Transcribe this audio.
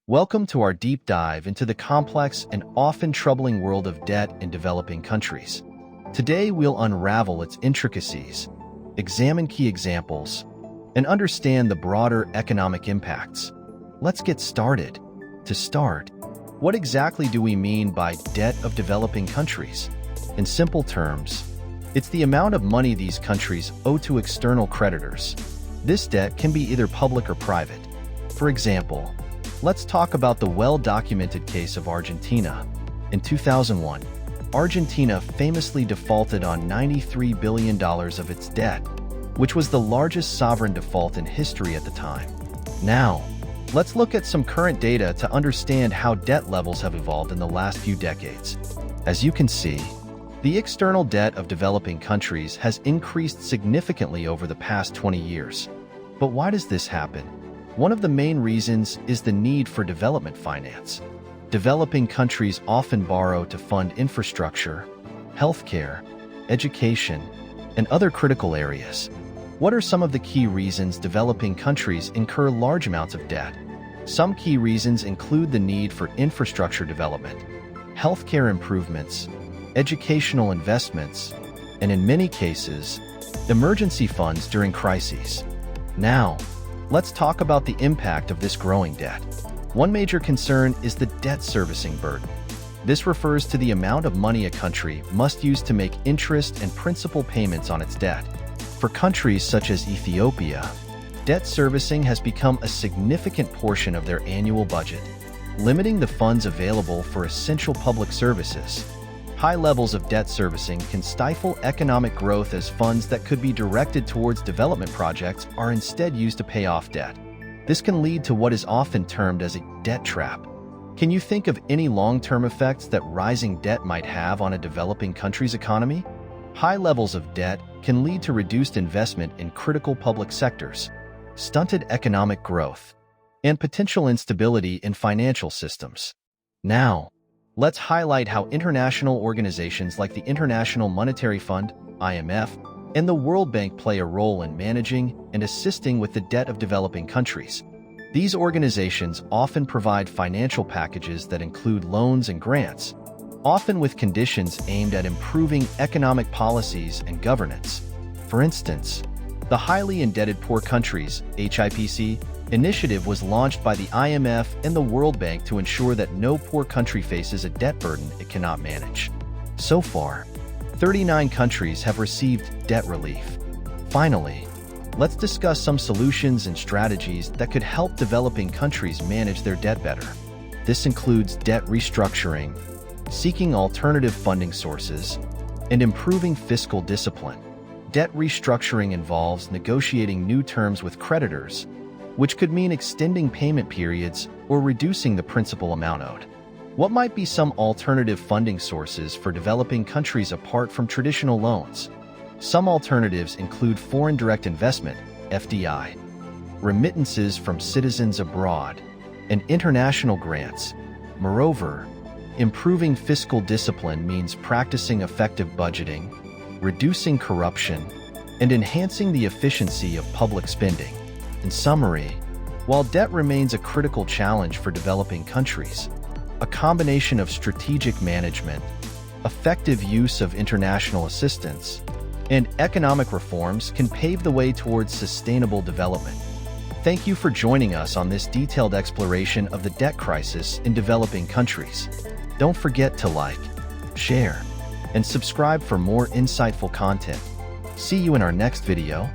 Welcome to our deep dive into the complex and often troubling world of debt in developing countries. Today, we'll unravel its intricacies, examine key examples, and understand the broader economic impacts. Let's get started. To start, what exactly do we mean by debt of developing countries? In simple terms, it's the amount of money these countries owe to external creditors. This debt can be either public or private. For example, let's talk about the well-documented case of Argentina. In 2001, Argentina famously defaulted on $93 billion of its debt, which was the largest sovereign default in history at the time. Now, let's look at some current data to understand how debt levels have evolved in the last few decades. As you can see, the external debt of developing countries has increased significantly over the past 20 years. But why does this happen? One of the main reasons is the need for development finance. Developing countries often borrow to fund infrastructure, healthcare, education, and other critical areas. What are some of the key reasons developing countries incur large amounts of debt? Some key reasons include the need for infrastructure development, healthcare improvements, educational investments, and in many cases, emergency funds during crises. Now, let's talk about the impact of this growing debt. One major concern is the debt servicing burden. This refers to the amount of money a country must use to make interest and principal payments on its debt. For countries such as Ethiopia, debt servicing has become a significant portion of their annual budget, limiting the funds available for essential public services. High levels of debt servicing can stifle economic growth as funds that could be directed towards development projects are instead used to pay off debt. This can lead to what is often termed as a debt trap. Can you think of any long-term effects that rising debt might have on a developing country's economy? High levels of debt can lead to reduced investment in critical public sectors, stunted economic growth, and potential instability in financial systems. Now, let's highlight how international organizations like the International Monetary Fund, IMF, and the World Bank play a role in managing and assisting with the debt of developing countries. These organizations often provide financial packages that include loans and grants, often with conditions aimed at improving economic policies and governance. For instance, the Highly Indebted Poor Countries (HIPC) initiative was launched by the IMF and the World Bank to ensure that no poor country faces a debt burden it cannot manage. So far, 39 countries have received debt relief. Finally, let's discuss some solutions and strategies that could help developing countries manage their debt better. This includes debt restructuring, seeking alternative funding sources, and improving fiscal discipline. Debt restructuring involves negotiating new terms with creditors, which could mean extending payment periods or reducing the principal amount owed. What might be some alternative funding sources for developing countries apart from traditional loans? Some alternatives include foreign direct investment, FDI, remittances from citizens abroad, and international grants. Moreover, improving fiscal discipline means practicing effective budgeting, reducing corruption, and enhancing the efficiency of public spending. In summary, while debt remains a critical challenge for developing countries, a combination of strategic management, effective use of international assistance, and economic reforms can pave the way towards sustainable development. Thank you for joining us on this detailed exploration of the debt crisis in developing countries. Don't forget to like, share, and subscribe for more insightful content. See you in our next video.